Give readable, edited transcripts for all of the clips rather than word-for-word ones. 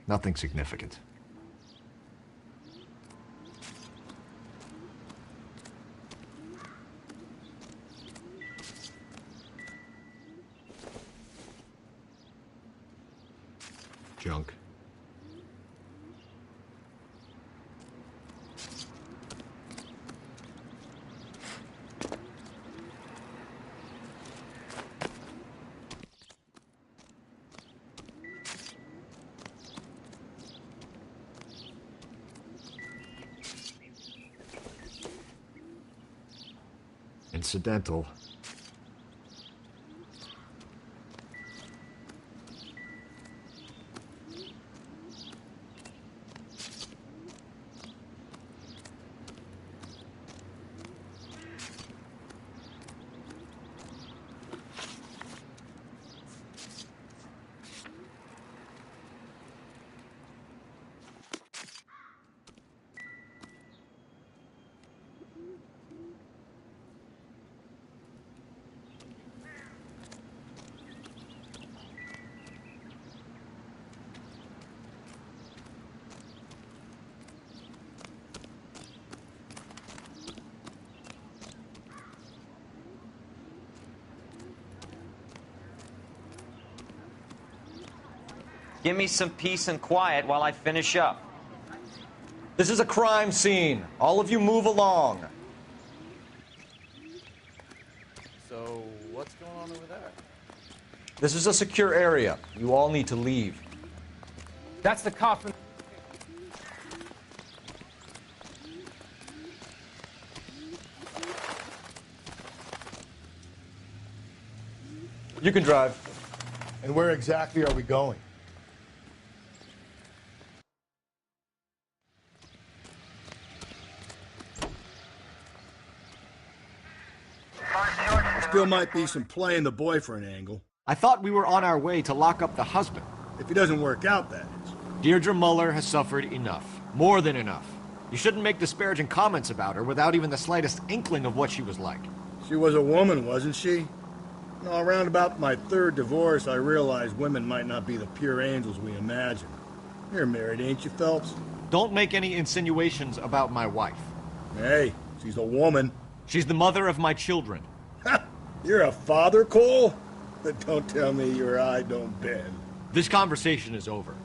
Nothing significant. Junk. Incidental. Give me some peace and quiet while I finish up. This is a crime scene. All of you move along. So, what's going on over there? This is a secure area. You all need to leave. That's the coffin. You can drive. And where exactly are we going? Still might be some playing the boyfriend angle. I thought we were on our way to lock up the husband. If he doesn't work out, that is. Deirdre Muller has suffered enough. More than enough. You shouldn't make disparaging comments about her without even the slightest inkling of what she was like. She was a woman, wasn't she? No, around about my third divorce, I realized women might not be the pure angels we imagine. You're married, ain't you, Phelps? Don't make any insinuations about my wife. Hey, she's a woman. She's the mother of my children. You're a father, Cole? But don't tell me your eye don't bend. This conversation is over.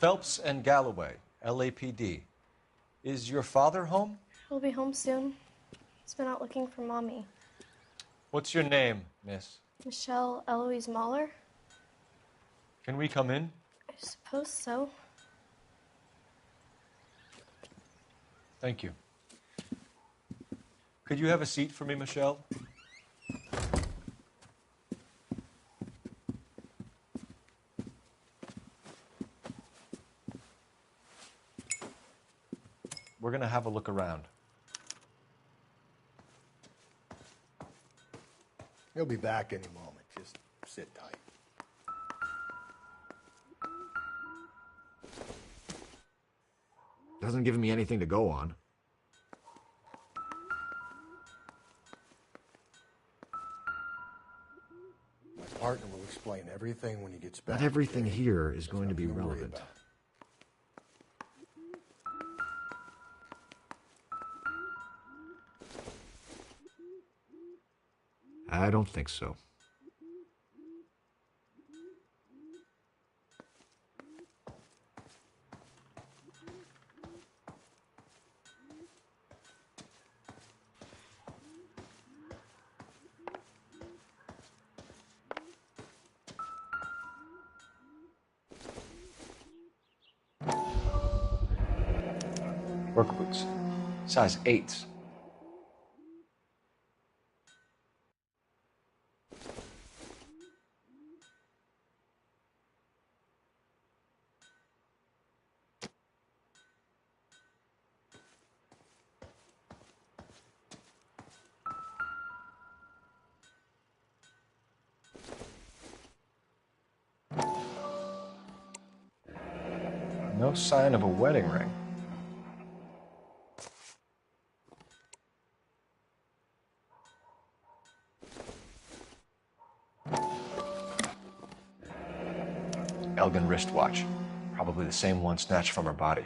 Phelps and Galloway, LAPD. Is your father home? He'll be home soon. He's been out looking for Mommy. What's your name, miss? Michelle Eloise Mahler? Can we come in? I suppose so. Thank you. Could you have a seat for me, Michelle? We're going to have a look around. He'll be back any moment. Just sit tight. Doesn't give me anything to go on. My partner will explain everything when he gets back. Not everything okay? here is There's going to be nothing worry relevant. about. I don't think so. Work boots. Size 8s. No sign of a wedding ring. Elgin wristwatch. Probably the same one snatched from her body.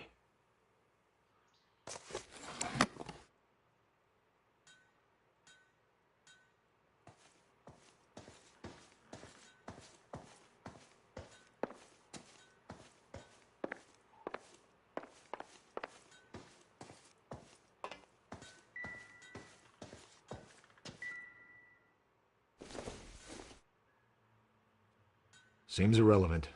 Seems irrelevant.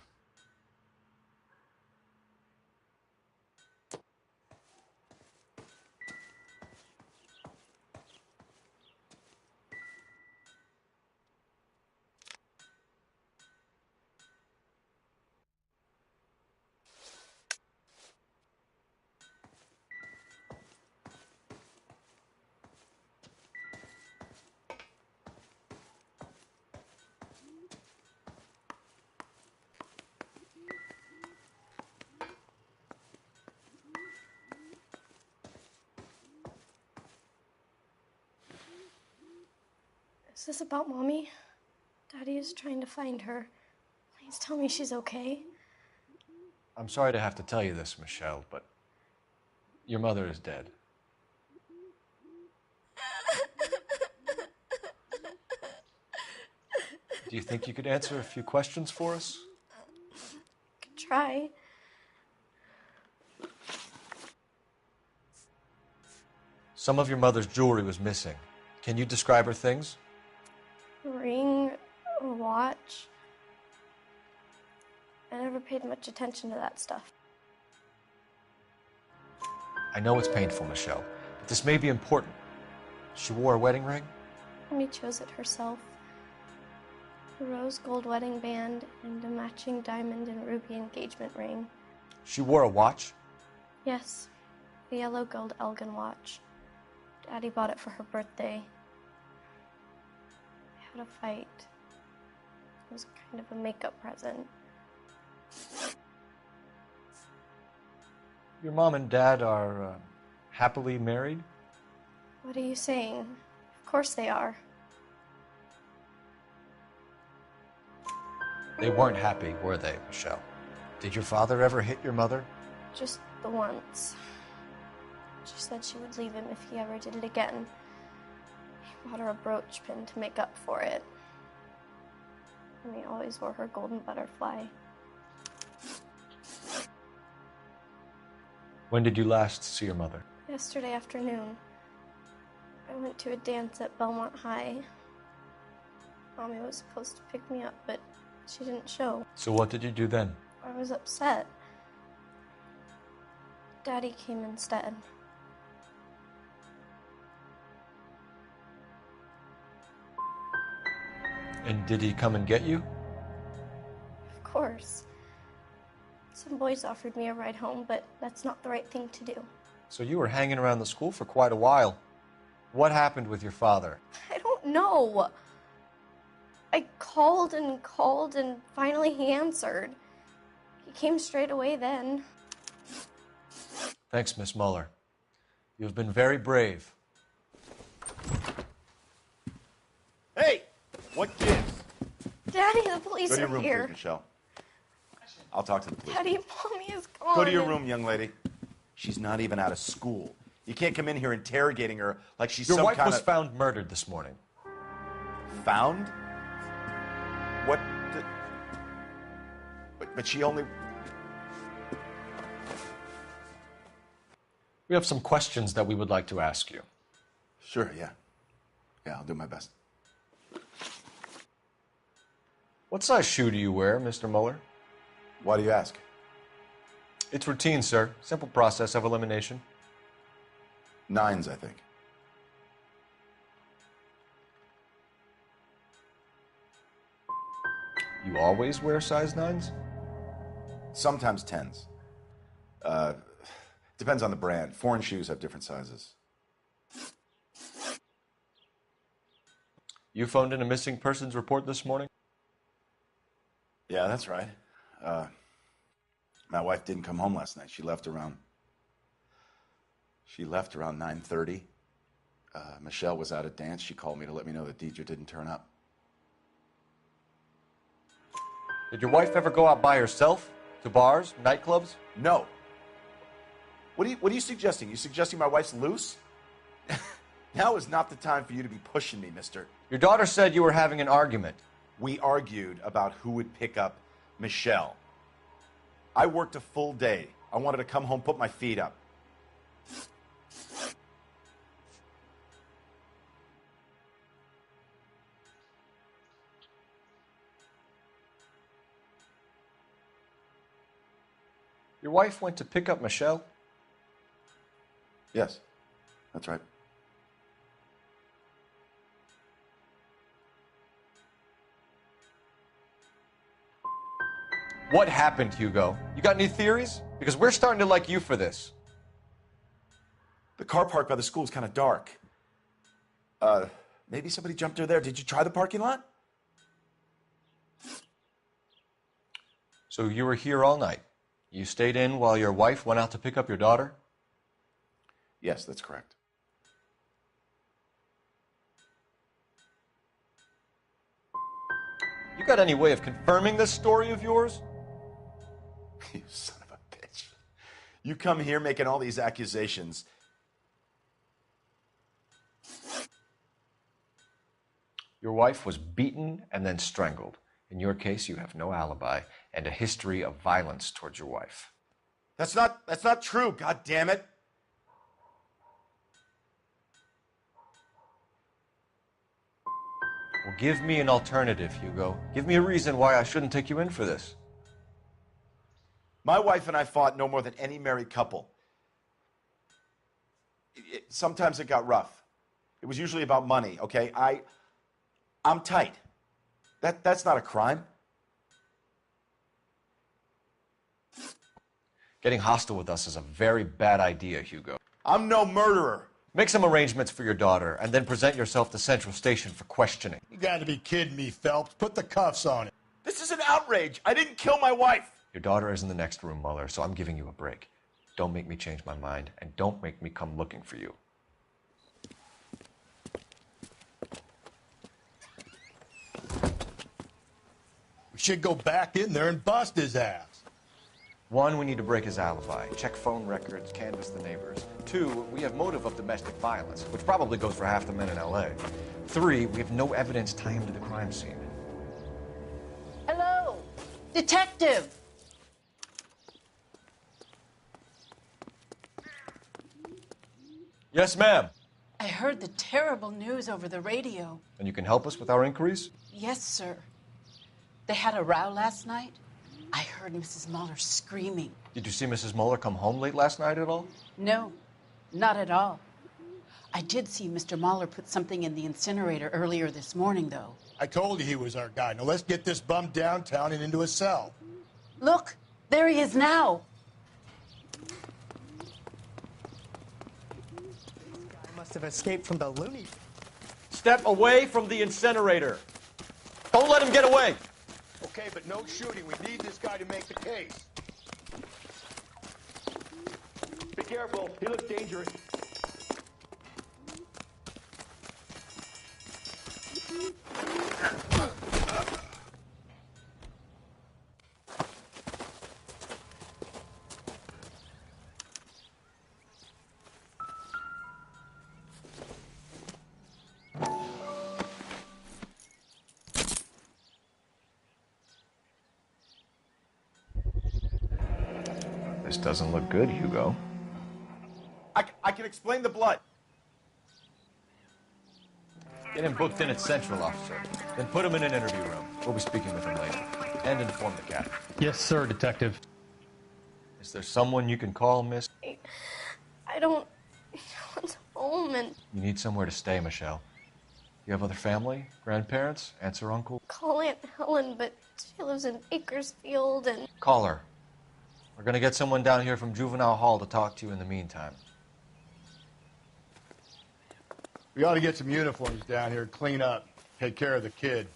Is this about Mommy? Daddy is trying to find her. Please tell me she's okay. I'm sorry to have to tell you this, Michelle, but your mother is dead. Do you think you could answer a few questions for us? Could try. Some of your mother's jewelry was missing. Can you describe her things? A ring, a watch. I never paid much attention to that stuff. I know it's painful, Michelle, but this may be important. She wore a wedding ring? Mommy chose it herself. A rose gold wedding band and a matching diamond and ruby engagement ring. She wore a watch? Yes, a yellow gold Elgin watch. Daddy bought it for her birthday. I had a fight. It was kind of a makeup present. Your mom and dad are happily married? What are you saying? Of course they are. They weren't happy, were they, Michelle? Did your father ever hit your mother? Just the once. She said she would leave him if he ever did it again. He bought her a brooch pin to make up for it. And he always wore her golden butterfly. When did you last see your mother? Yesterday afternoon, I went to a dance at Belmont High. Mommy was supposed to pick me up, but she didn't show. So what did you do then? I was upset. Daddy came instead. And did he come and get you? Of course. Some boys offered me a ride home, but that's not the right thing to do. So you were hanging around the school for quite a while. What happened with your father? I don't know. I called and finally he answered. He came straight away then. Thanks, Miss Muller. You have been very brave. Hey! What gives? Daddy, the police Go to your are room, here. please, Michelle. I'll talk to the police. Daddy, Mommy is gone. Go to your room, young lady. She's not even out of school. You can't come in here interrogating her like she's Your some wife kind was of... found murdered this morning. Found? What the... But she only... We have some questions that we would like to ask you. Sure, yeah. Yeah, I'll do my best. What size shoe do you wear, Mr. Muller? Why do you ask? It's routine, sir. Simple process of elimination. 9s, I think. You always wear size 9s? Sometimes 10s. Depends on the brand. Foreign shoes have different sizes. You phoned in a missing persons report this morning? Yeah, that's right. My wife didn't come home last night. She left around 9:30. Michelle was out at dance. She called me to let me know that Deidre didn't turn up. Did your wife ever go out by herself? To bars, nightclubs? No. What are you suggesting? You suggesting my wife's loose? Now is not the time for you to be pushing me, mister. Your daughter said you were having an argument. We argued about who would pick up Michelle. I worked a full day. I wanted to come home, put my feet up. Your wife went to pick up Michelle? Yes, that's right. What happened, Hugo? You got any theories? Because we're starting to like you for this. The car park by the school is kind of dark. Maybe somebody jumped her there. Did you try the parking lot? So you were here all night. You stayed in while your wife went out to pick up your daughter? Yes, that's correct. You got any way of confirming this story of yours? You son of a bitch. You come here making all these accusations. Your wife was beaten and then strangled. In your case, you have no alibi and a history of violence towards your wife. That's not true, god damn it. Well, give me an alternative, Hugo. Give me a reason why I shouldn't take you in for this. My wife and I fought no more than any married couple. Sometimes it got rough. It was usually about money, okay? I'm tight. That's not a crime. Getting hostile with us is a very bad idea, Hugo. I'm no murderer. Make some arrangements for your daughter, and then present yourself to Central Station for questioning. You got to be kidding me, Phelps. Put the cuffs on it. This is an outrage. I didn't kill my wife. Your daughter is in the next room, Muller, so I'm giving you a break. Don't make me change my mind, and don't make me come looking for you. We should go back in there and bust his ass. 1, we need to break his alibi. Check phone records, canvass the neighbors. 2, we have motive of domestic violence, which probably goes for half the men in L.A. 3, we have no evidence tying him to the crime scene. Hello, detective. Yes, ma'am. I heard the terrible news over the radio. And you can help us with our inquiries? Yes, sir. They had a row last night. I heard Mrs. Muller screaming. Did you see Mrs. Muller come home late last night at all? No, not at all. I did see Mr. Muller put something in the incinerator earlier this morning, though. I told you he was our guy. Now let's get this bum downtown and into a cell. Look, there he is now. I must have escaped from the loony. Step away from the incinerator. Don't let him get away. Okay, but no shooting. We need this guy to make the case. Be careful. He looks dangerous. This doesn't look good, Hugo. I can explain the blood. Get him booked in at Central, officer. Then put him in an interview room. We'll be speaking with him later. And inform the captain. Yes, sir, detective. Is there someone you can call, miss? I don't know what's home, and You need somewhere to stay, Michelle. You have other family? Grandparents? Aunts or uncle? call Aunt Helen, but she lives in Bakersfield, and Call her. We're gonna get someone down here from Juvenile Hall to talk to you in the meantime. We ought to get some uniforms down here, clean up, take care of the kid.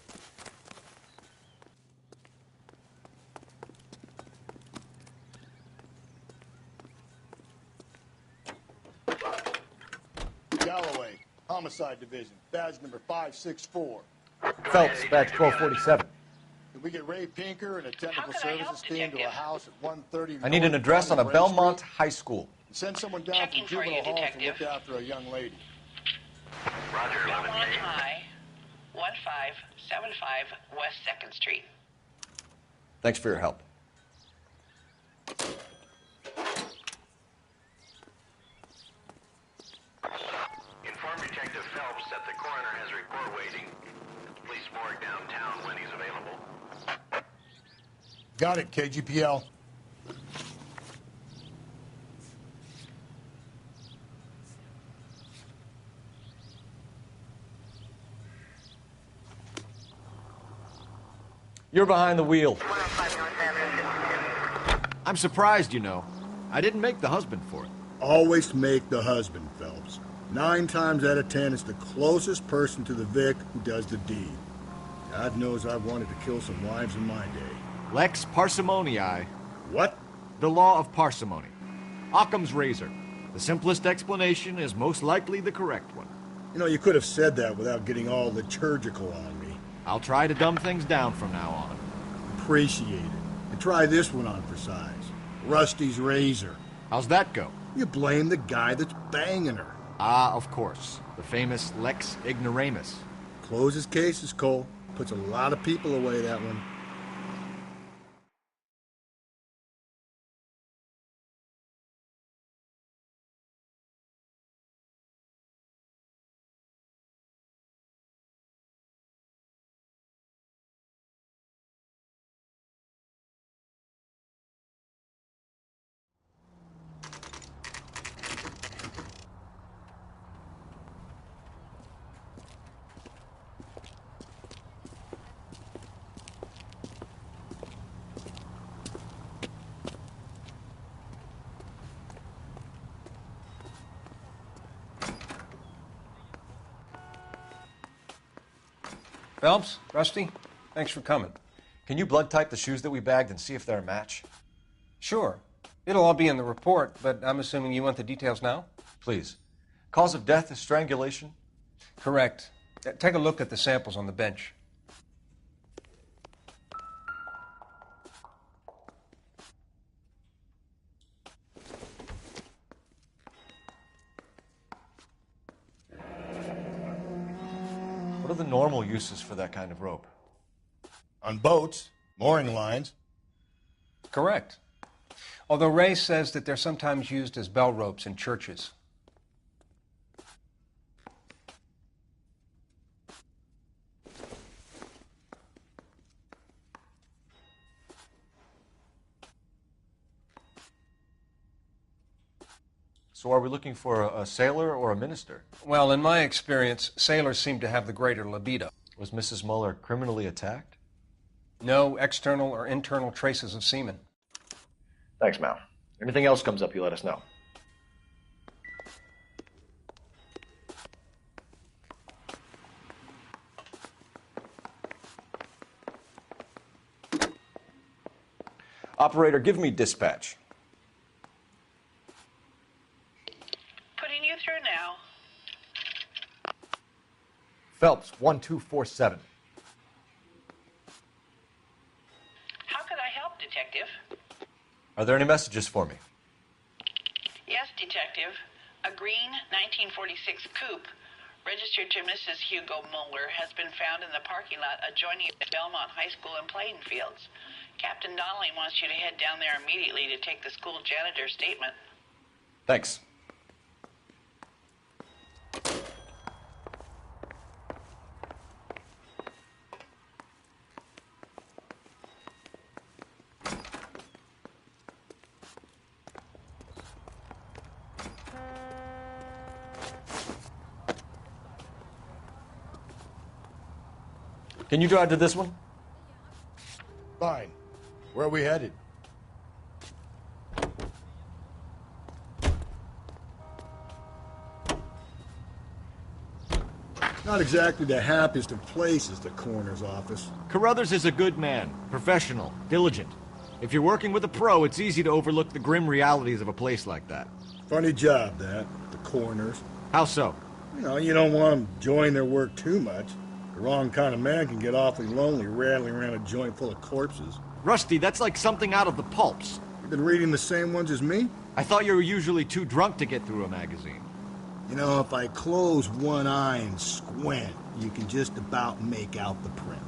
Galloway, Homicide Division, badge number 564. Phelps, badge 1247. Can we get Ray Pinker and a technical services team to a house at 130 I need an North address on a Ray Belmont Street? High School. Send someone down from juvenile hall to look after a young lady. Roger, Belmont High, 1575 West 2nd Street. Thanks for your help. Inform Detective Phelps that the coroner has a report waiting. Police morgue downtown when he's available. Got it, KGPL. You're behind the wheel. I'm surprised, you know. I didn't make the husband for it. Always make the husband, Phelps. 9 times out of 10, it's the closest person to the Vic who does the deed. God knows I've wanted to kill some wives in my day. Lex parsimoniae. What? The law of parsimony. Occam's razor. The simplest explanation is most likely the correct one. You know, you could have said that without getting all liturgical on me. I'll try to dumb things down from now on. Appreciate it. And try this one on for size. Rusty's razor. How's that go? You blame the guy that's banging her. Ah, of course. The famous Lex ignoramus. Closes cases, Cole. Puts a lot of people away, that one. Phelps, Rusty, thanks for coming. Can you blood type the shoes that we bagged and see if they're a match? Sure. It'll all be in the report, but I'm assuming you want the details now? Please. Cause of death is strangulation? Correct. Take a look at the samples on the bench. What are the normal uses for that kind of rope? On boats, mooring lines. Correct. Although Ray says that they're sometimes used as bell ropes in churches. So are we looking for a sailor or a minister? Well, in my experience, sailors seem to have the greater libido. Was Mrs. Muller criminally attacked? No external or internal traces of semen. Thanks, Mal. Anything else comes up, you let us know. Operator, give me dispatch. Putting you through now. Phelps, 1247. How could I help, Detective? Are there any messages for me? Yes, Detective. A green 1946 coupe, registered to Mrs. Hugo Muller, has been found in the parking lot adjoining the Belmont High School and playing fields. Captain Donnelly wants you to head down there immediately to take the school janitor's statement. Thanks. Can you drive to this one? Fine. Where are we headed? Not exactly the happiest of places, the coroner's office. Carruthers is a good man, professional, diligent. If you're working with a pro, it's easy to overlook the grim realities of a place like that. Funny job, that, the coroner's. How so? You don't want them enjoying their work too much. The wrong kind of man can get awfully lonely rattling around a joint full of corpses. Rusty, that's like something out of the pulps. You've been reading the same ones as me? I thought you were usually too drunk to get through a magazine. If I close one eye and squint, you can just about make out the print.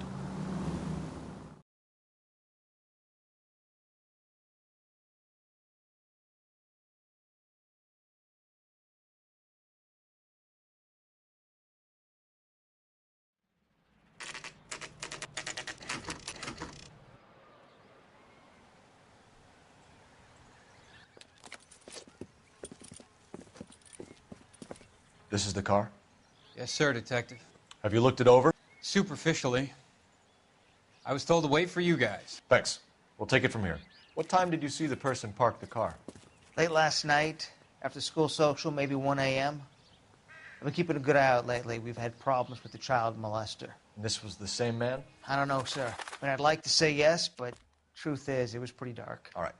This is the car? Yes, sir, Detective. Have you looked it over? Superficially. I was told to wait for you guys. Thanks. We'll take it from here. What time did you see the person park the car? Late last night, after school social, maybe 1 a.m. I've been keeping a good eye out lately. We've had problems with the child molester. And this was the same man? I don't know, sir. I'd like to say yes, but truth is, it was pretty dark. All right.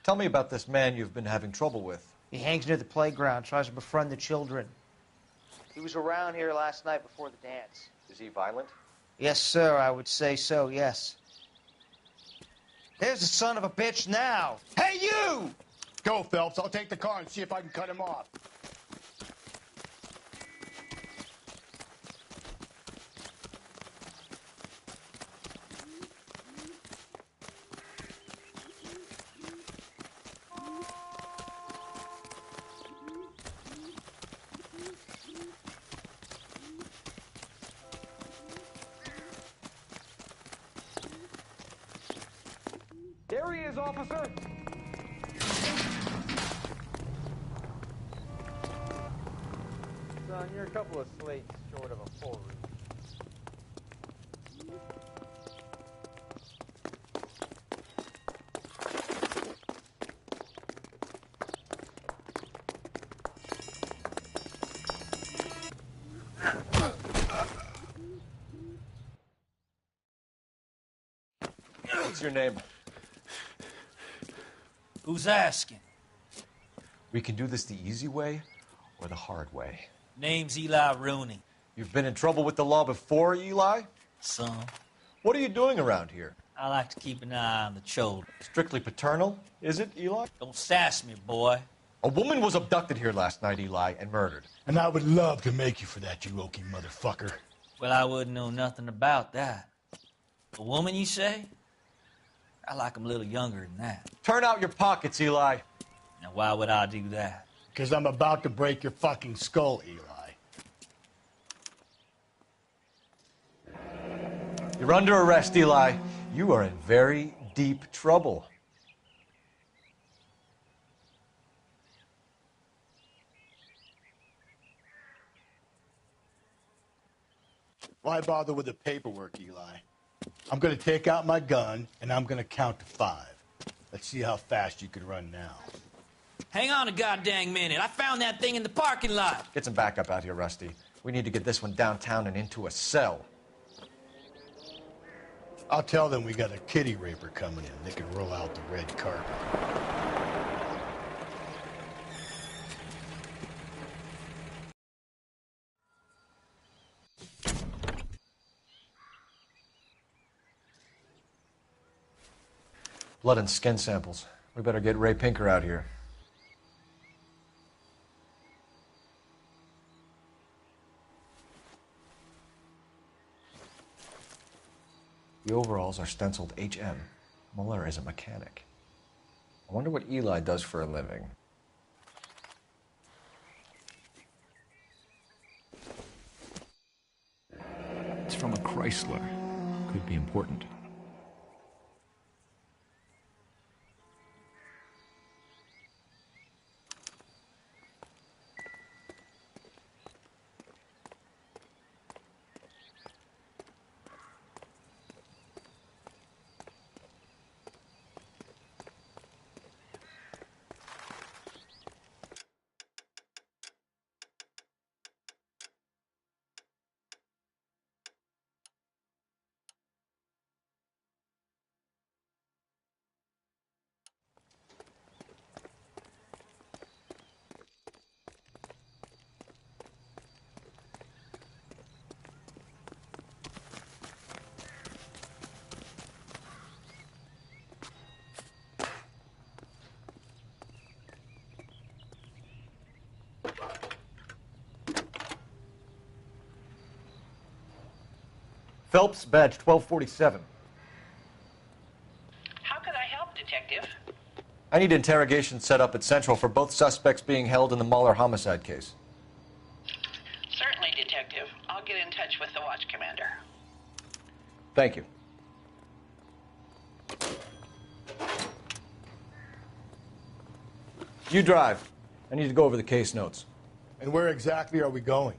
Tell me about this man you've been having trouble with. He hangs near the playground, tries to befriend the children. He was around here last night before the dance. Is he violent? Yes, sir, I would say so, yes. There's the son of a bitch now. Hey, you! Go, Phelps. I'll take the car and see if I can cut him off. There he is, officer! Son, you're a couple of slates short of a full read. What's your name? Who's asking? We can do this the easy way or the hard way. Name's Eli Rooney. You've been in trouble with the law before, Eli? Son, What are you doing around here? I like to keep an eye on the children. Strictly paternal, is it, Eli? Don't sass me, boy. A woman was abducted here last night, Eli, and murdered. And I would love to make you for that, you oaky motherfucker. Well, I wouldn't know nothing about that. A woman, you say? I like 'em a little younger than that. Turn out your pockets, Eli. Now, why would I do that? Because I'm about to break your fucking skull, Eli. You're under arrest, Eli. You are in very deep trouble. Why bother with the paperwork, Eli? I'm going to take out my gun, and I'm going to count to 5. Let's see how fast you can run now. Hang on a goddamn minute. I found that thing in the parking lot. Get some backup out here, Rusty. We need to get this one downtown and into a cell. I'll tell them we got a kitty raper coming in. They can roll out the red carpet. Blood and skin samples. We better get Ray Pinker out here. The overalls are stenciled HM. Muller is a mechanic. I wonder what Eli does for a living. It's from a Chrysler. Could be important. Phelps, badge 1247. How could I help, Detective? I need interrogation set up at Central for both suspects being held in the Muller homicide case. Certainly, Detective. I'll get in touch with the watch commander. Thank you. You drive. I need to go over the case notes. And where exactly are we going?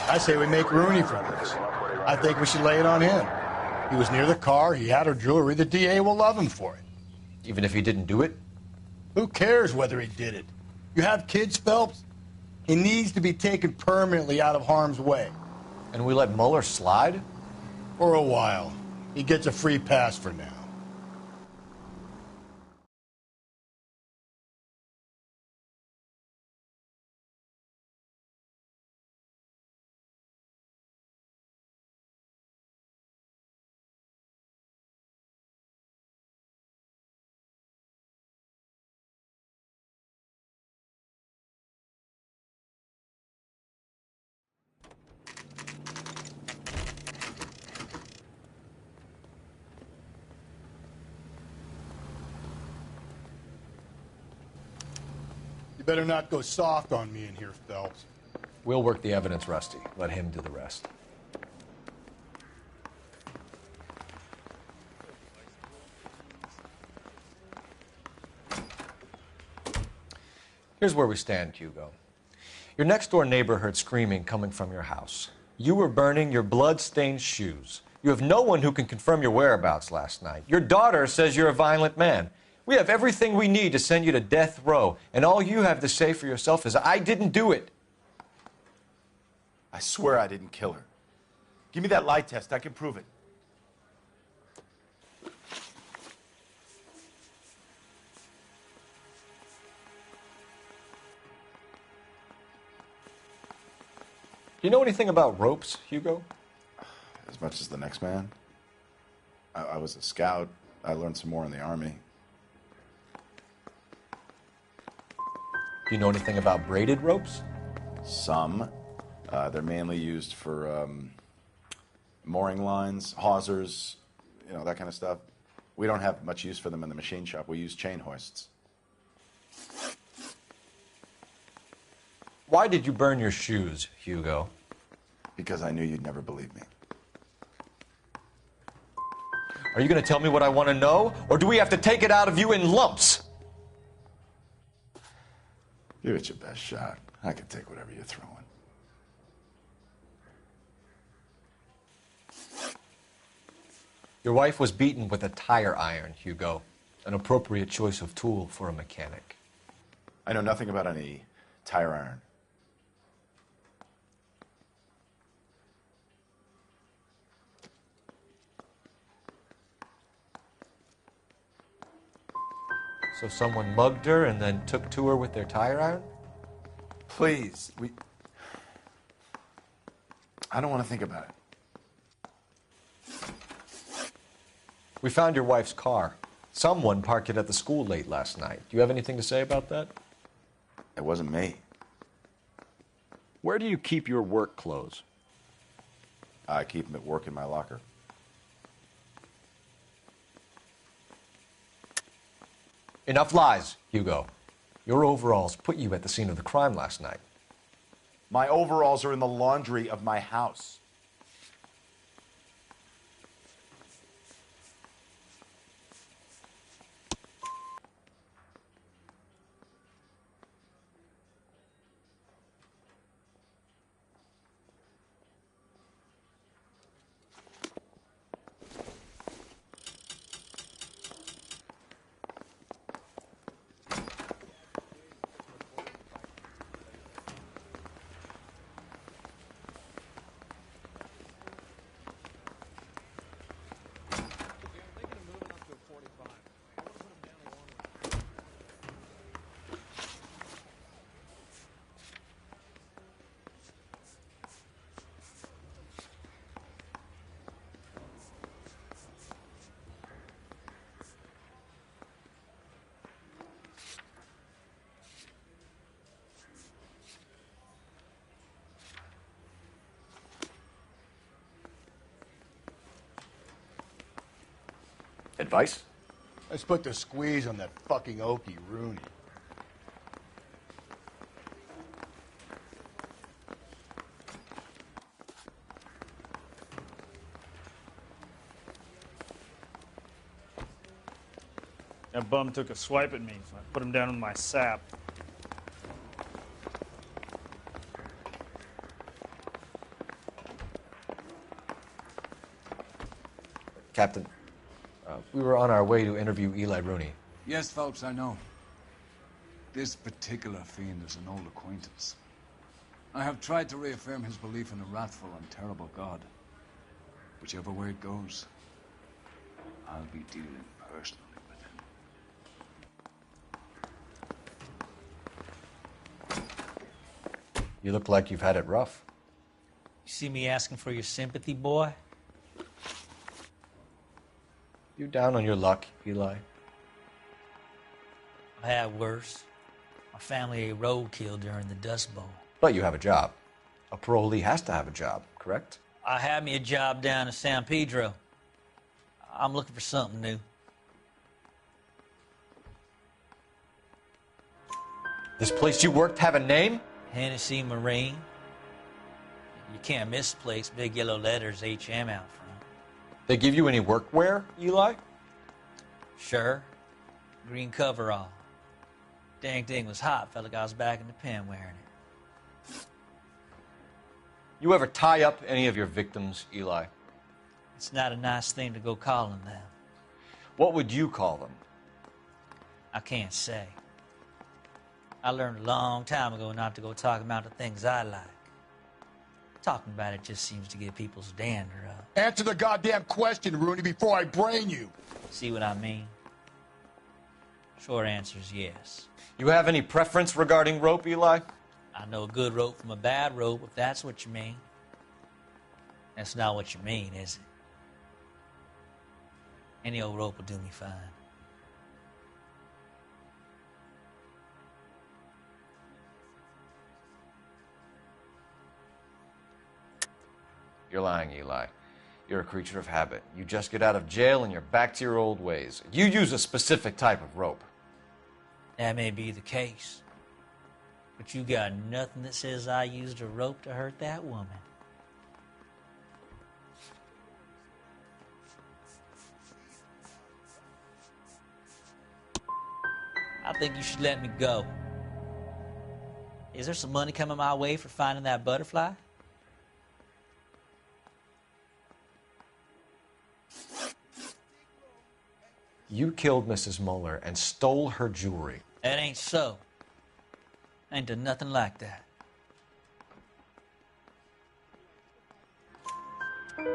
I say we make Rooney from this. I think we should lay it on him. He was near the car, he had her jewelry, the DA will love him for it. Even if he didn't do it? Who cares whether he did it? You have kids, Phelps? He needs to be taken permanently out of harm's way. And we let Muller slide? For a while. He gets a free pass for now. You better not go soft on me in here, Phelps. We'll work the evidence, Rusty. Let him do the rest. Here's where we stand, Hugo. Your next-door neighbor heard screaming coming from your house. You were burning your blood-stained shoes. You have no one who can confirm your whereabouts last night. Your daughter says you're a violent man. We have everything we need to send you to death row, and all you have to say for yourself is, I didn't do it. I swear I didn't kill her. Give me that lie test. I can prove it. Do you know anything about ropes, Hugo? As much as the next man. I was a scout. I learned some more in the Army. Do you know anything about braided ropes? Some. They're mainly used for mooring lines, hawsers, you know, that kind of stuff. We don't have much use for them in the machine shop. We use chain hoists. Why did you burn your shoes, Hugo? Because I knew you'd never believe me. Are you going to tell me what I want to know, or do we have to take it out of you in lumps? Give it your best shot. I can take whatever you're throwing. Your wife was beaten with a tire iron, Hugo. An appropriate choice of tool for a mechanic. I know nothing about any tire iron. So someone mugged her and then took to her with their tire iron? Please, I don't want to think about it. We found your wife's car. Someone parked it at the school late last night. Do you have anything to say about that? It wasn't me. Where do you keep your work clothes? I keep them at work in my locker. Enough lies, Hugo. Your overalls put you at the scene of the crime last night. My overalls are in the laundry of my house. Advice? Let's put the squeeze on that fucking Okie Rooney. That bum took a swipe at me, so I put him down in my sap. Captain, we were on our way to interview Eli Rooney. Yes, Phelps, I know. This particular fiend is an old acquaintance. I have tried to reaffirm his belief in a wrathful and terrible God. Whichever way it goes, I'll be dealing personally with him. You look like you've had it rough. You see me asking for your sympathy, boy? You down on your luck, Eli? I had worse. My family ate roadkill during the Dust Bowl. But you have a job. A parolee has to have a job, correct? I had me a job down in San Pedro. I'm looking for something new. This place you worked have a name? Hennessy Marine. You can't miss the place. Big yellow letters, HM out front. They give you any workwear, Eli? Sure. Green coverall. Dang thing was hot. Felt like I was back in the pen wearing it. You ever tie up any of your victims, Eli? It's not a nice thing to go calling them. What would you call them? I can't say. I learned a long time ago not to go talking about the things I like. Talking about it just seems to get people's dander up. Answer the goddamn question, Rooney, before I brain you. See what I mean? Short answer is yes. You have any preference regarding rope, Eli? I know a good rope from a bad rope, if that's what you mean. That's not what you mean, is it? Any old rope will do me fine. You're lying, Eli. You're a creature of habit. You just get out of jail and you're back to your old ways. You use a specific type of rope. That may be the case. But you got nothing that says I used a rope to hurt that woman. I think you should let me go. Is there some money coming my way for finding that butterfly? You killed Mrs. Muller and stole her jewelry. That ain't so. I ain't done nothing like that.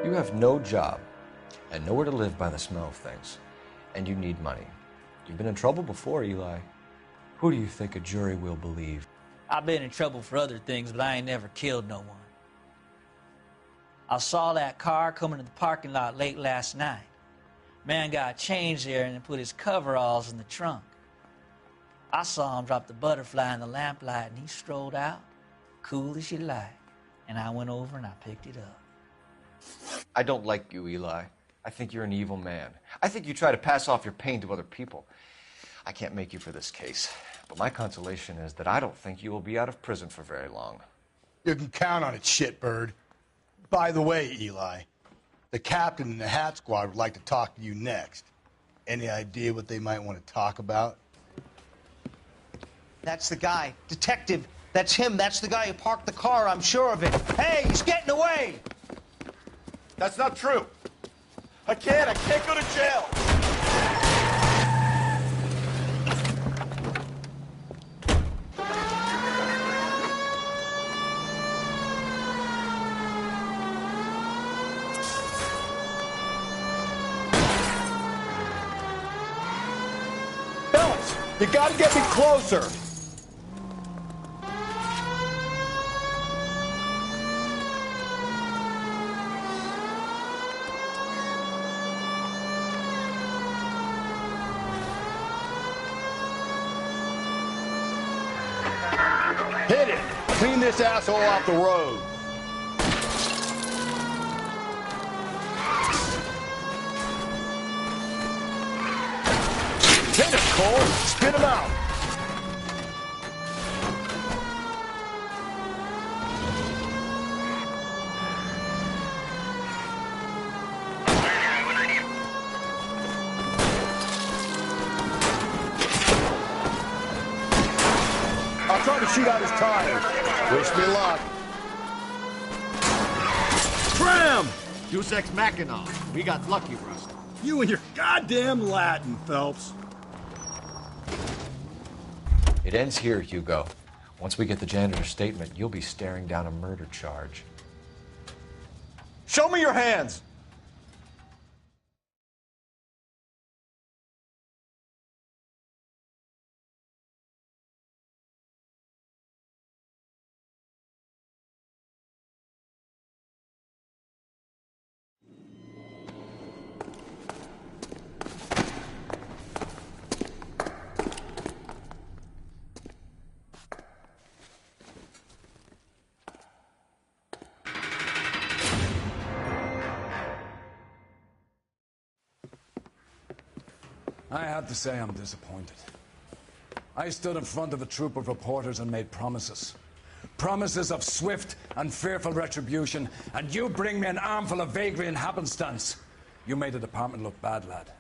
You have no job and nowhere to live by the smell of things. And you need money. You've been in trouble before, Eli. Who do you think a jury will believe? I've been in trouble for other things, but I ain't never killed no one. I saw that car coming to the parking lot late last night. Man got changed there and then put his coveralls in the trunk. I saw him drop the butterfly in the lamplight and he strolled out, cool as you like. And I went over and I picked it up. I don't like you, Eli. I think you're an evil man. I think you try to pass off your pain to other people. I can't make you for this case, but my consolation is that I don't think you will be out of prison for very long. You can count on it, shitbird. By the way, Eli, the captain and the hat squad would like to talk to you next. Any idea what they might want to talk about? That's the guy. Detective, that's him. That's the guy who parked the car, I'm sure of it. Hey, he's getting away! That's not true. I can't go to jail. Phelps, you gotta get me closer. Hit it! Clean this asshole off the road. Hit it, Cole. Spit him out. I'll try to shoot out his tires. Wish me luck. Tram! Deus Ex Machina. We got lucky, Rust. You and your goddamn Latin, Phelps. It ends here, Hugo. Once we get the janitor's statement, you'll be staring down a murder charge. Show me your hands! I have to say I'm disappointed. I stood in front of a troop of reporters and made promises. Promises of swift and fearful retribution, and you bring me an armful of vagary and happenstance. You made the department look bad, lad.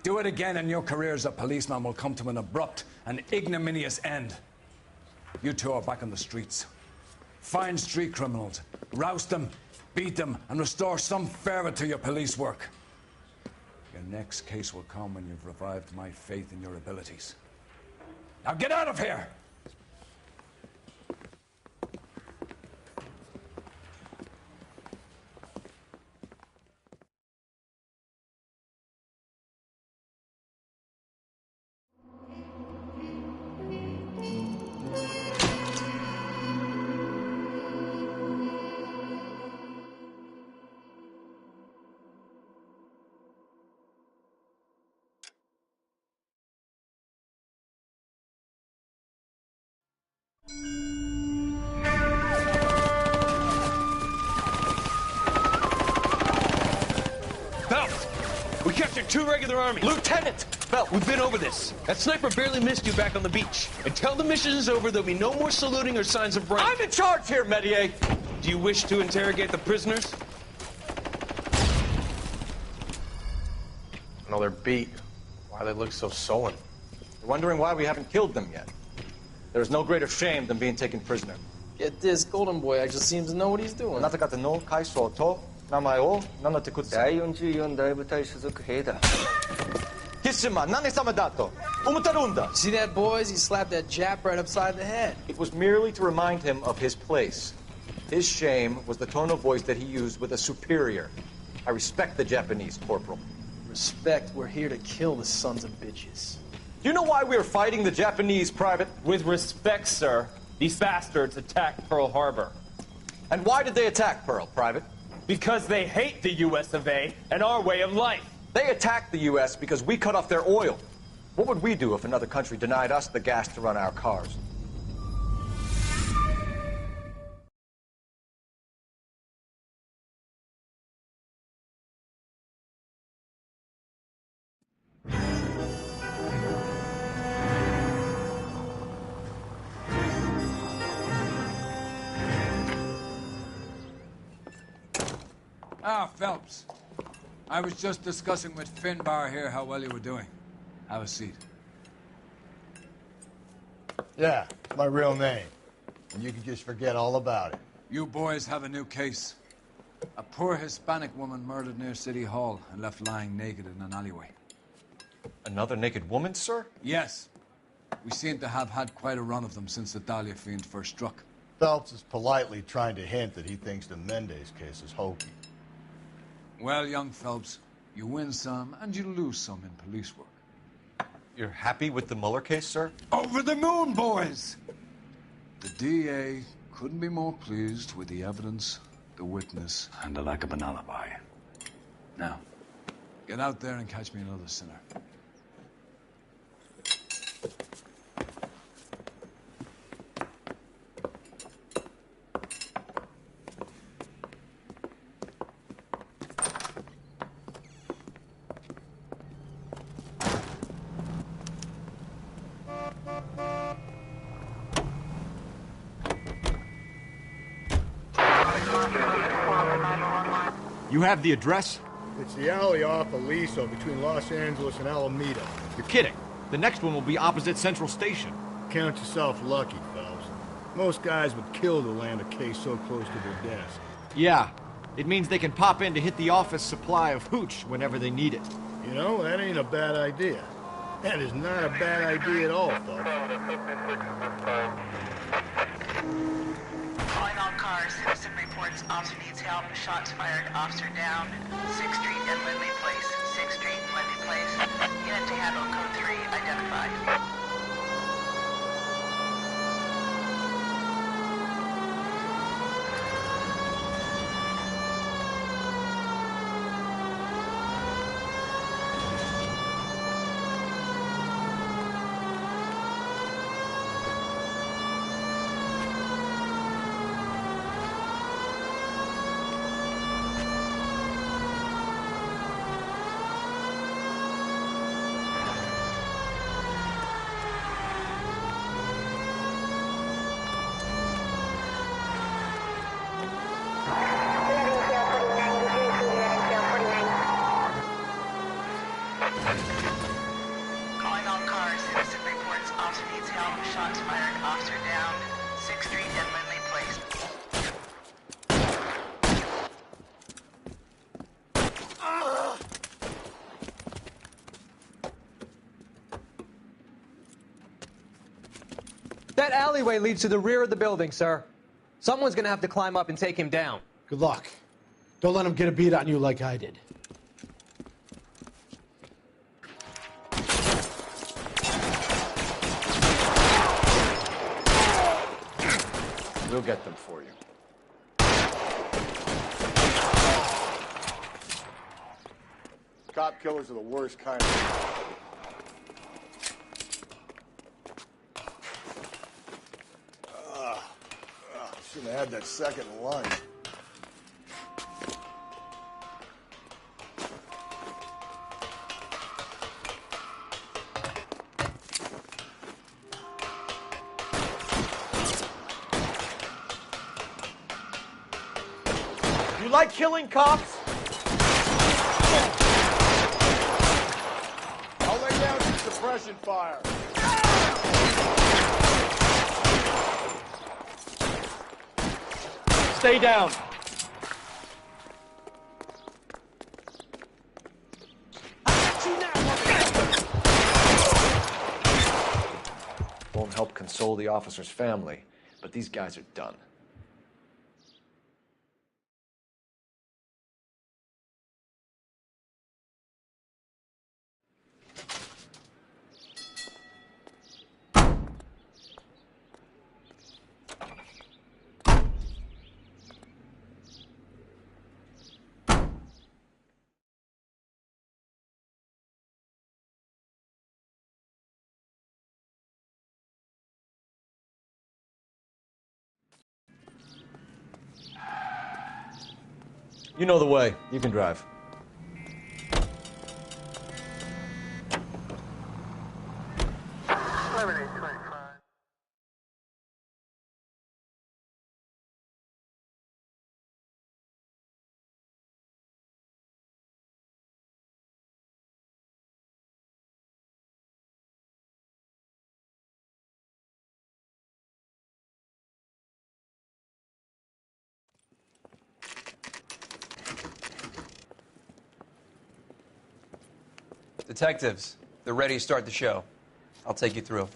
Do it again and your career as a policeman will come to an abrupt and ignominious end. You two are back on the streets. Find street criminals, roust them, beat them, and restore some fervor to your police work. Your next case will come when you've revived my faith in your abilities. Now get out of here! We captured 2 regular armies. Lieutenant! Bell, we've been over this. That sniper barely missed you back on the beach. Until the mission is over, there'll be no more saluting or signs of rank. I'm in charge here, Medier! Do you wish to interrogate the prisoners? No, they're beat. Why they look so sullen? You're wondering why we haven't killed them yet. There is no greater shame than being taken prisoner. Get this, Golden Boy actually seems to know what he's doing. あなた方の階層と名前を名乗ってください。第44大部隊所属兵だ。貴様、何様だと思ってるんだ。 See that, boys? He slapped that Jap right upside the head. It was merely to remind him of his place. His shame was the tone of voice that he used with a superior. I respect the Japanese, Corporal. Respect, we're here to kill the sons of bitches. Do you know why we are fighting the Japanese, Private? With respect, sir, these bastards attacked Pearl Harbor. And why did they attack Pearl, Private? Because they hate the US of A and our way of life. They attacked the U.S. because we cut off their oil. What would we do if another country denied us the gas to run our cars? Ah, Phelps. I was just discussing with Finbar here how well you were doing. Have a seat. Yeah, my real name. And you can just forget all about it. You boys have a new case. A poor Hispanic woman murdered near City Hall and left lying naked in an alleyway. Another naked woman, sir? Yes. We seem to have had quite a run of them since the Dahlia fiend first struck. Phelps is politely trying to hint that he thinks the Mendez case is hokey. Well, young Phelps, you win some and you lose some in police work. You're happy with the Mueller case, sir? Over the moon, boys! The DA couldn't be more pleased with the evidence, the witness, and the lack of an alibi. Now, get out there and catch me another sinner. You have the address? It's the alley off Aliso between Los Angeles and Alameda. You're kidding. The next one will be opposite Central Station. Count yourself lucky, Phelps. Most guys would kill to land a case so close to their desk. Yeah. It means they can pop in to hit the office supply of hooch whenever they need it. You know, that ain't a bad idea. That is not a bad idea at all, Phelps. Calling all cars. Citizen reports officer needs help. Shots fired. Officer down. 6th Street and Lindley Place. 6th Street and Lindley Place. Unit to handle code 3 identified. Calling all cars. Citizen reports officer needs help. Shots fired. Officer down. 6th Street and Lindley Place. That alleyway leads to the rear of the building, sir. Someone's gonna have to climb up and take him down. Good luck. Don't let him get a beat on you like I did. We'll get them for you. Cop killers are the worst kind. Shouldn't have had that second line. You like killing cops? I'll lay down some suppression fire. Stay down. Won't help console the officer's family, but these guys are done. You know the way. You can drive. Detectives, they're ready to start the show. I'll take you through.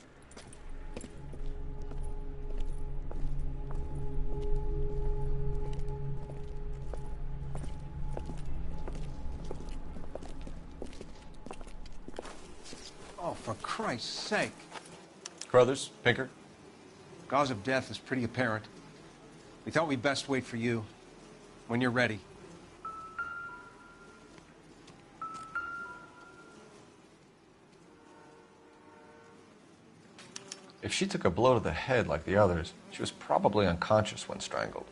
Oh, for Christ's sake. Crothers, Pinker. Cause of death is pretty apparent. We thought we'd best wait for you. When you're ready. If she took a blow to the head like the others, she was probably unconscious when strangled.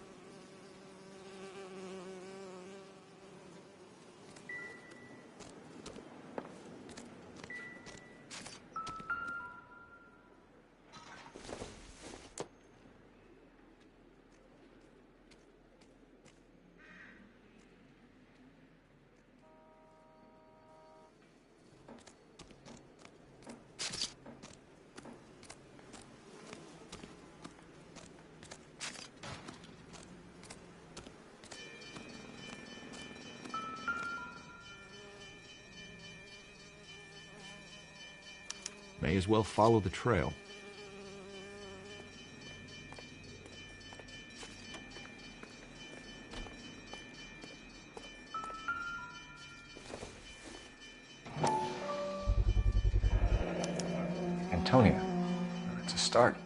May as well follow the trail. Antonia, it's a start.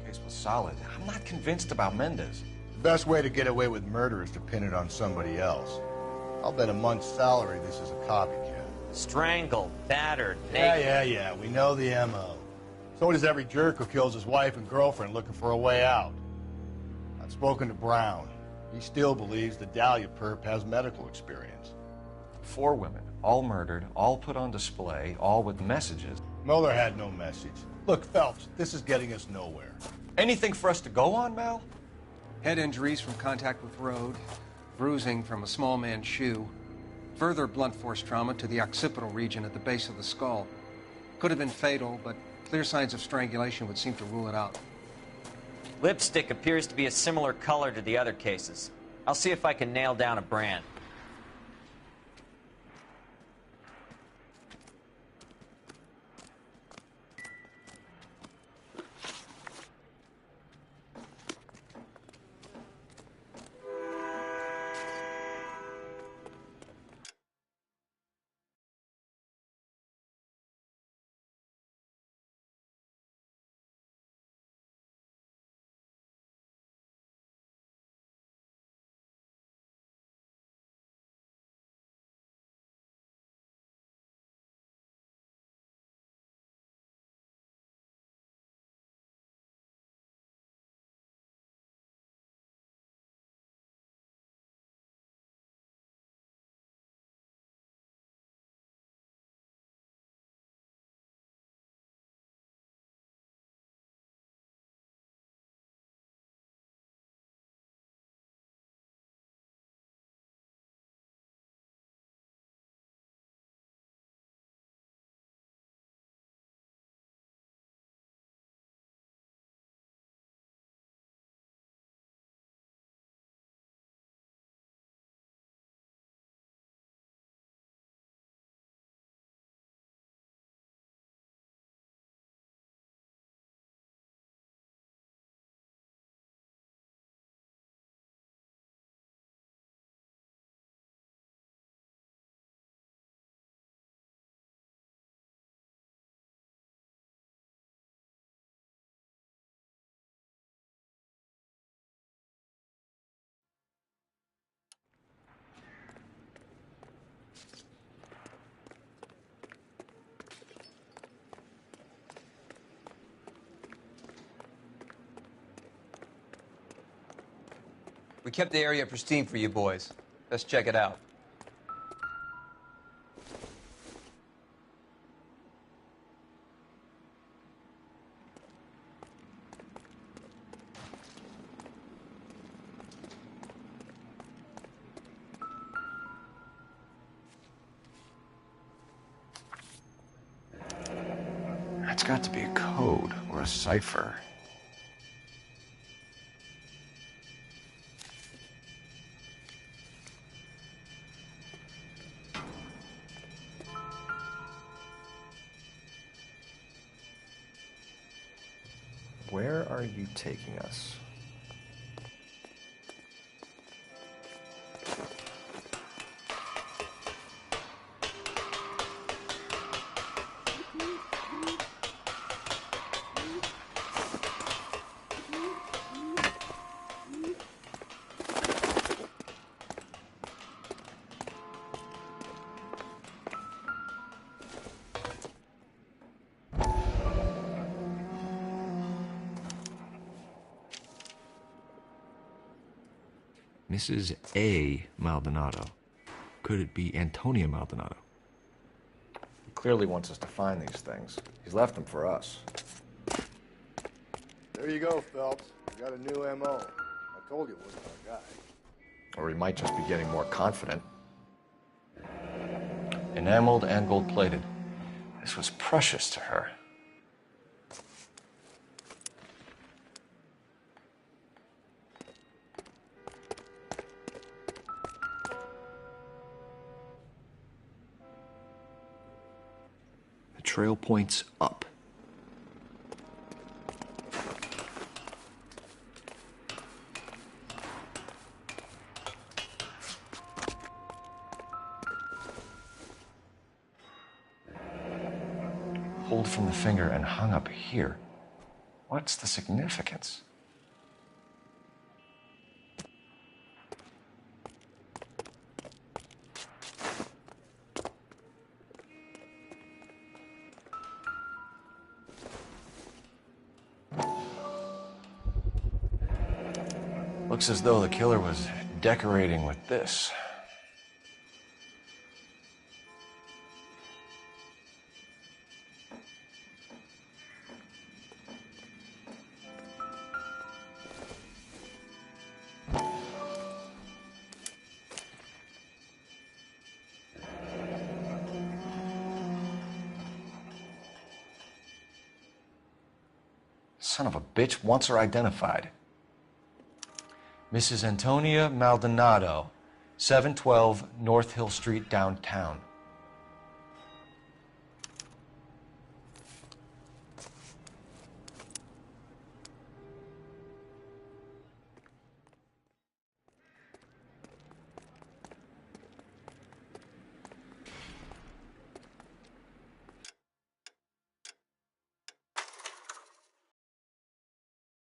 Case was solid. I'm not convinced about Mendez. The best way to get away with murder is to pin it on somebody else. I'll bet a month's salary this is a copycat. Strangled, battered, Yeah. We know the M.O. So does every jerk who kills his wife and girlfriend looking for a way out. I've spoken to Brown. He still believes the Dahlia perp has medical experience. 4 women, all murdered, all put on display, all with messages. Mueller had no message. Look, Phelps, this is getting us nowhere. Anything for us to go on, Mal? Head injuries from contact with road, bruising from a small man's shoe, further blunt force trauma to the occipital region at the base of the skull. Could have been fatal, but clear signs of strangulation would seem to rule it out. Lipstick appears to be a similar color to the other cases. I'll see if I can nail down a brand. We kept the area pristine for you boys. Let's check it out. It's got to be a code or a cipher. Where are you taking us? Mrs. A. Maldonado. Could it be Antonia Maldonado? He clearly wants us to find these things. He's left them for us. There you go, Phelps. You got a new M.O. I told you it wasn't our guy. Or he might just be getting more confident. Enameled and gold-plated. This was precious to her. The trail points up. Pulled from the finger and hung up here. What's the significance? Looks as though the killer was decorating with this. Son of a bitch wants her identified. Mrs. Antonia Maldonado, 712 North Hill Street, downtown.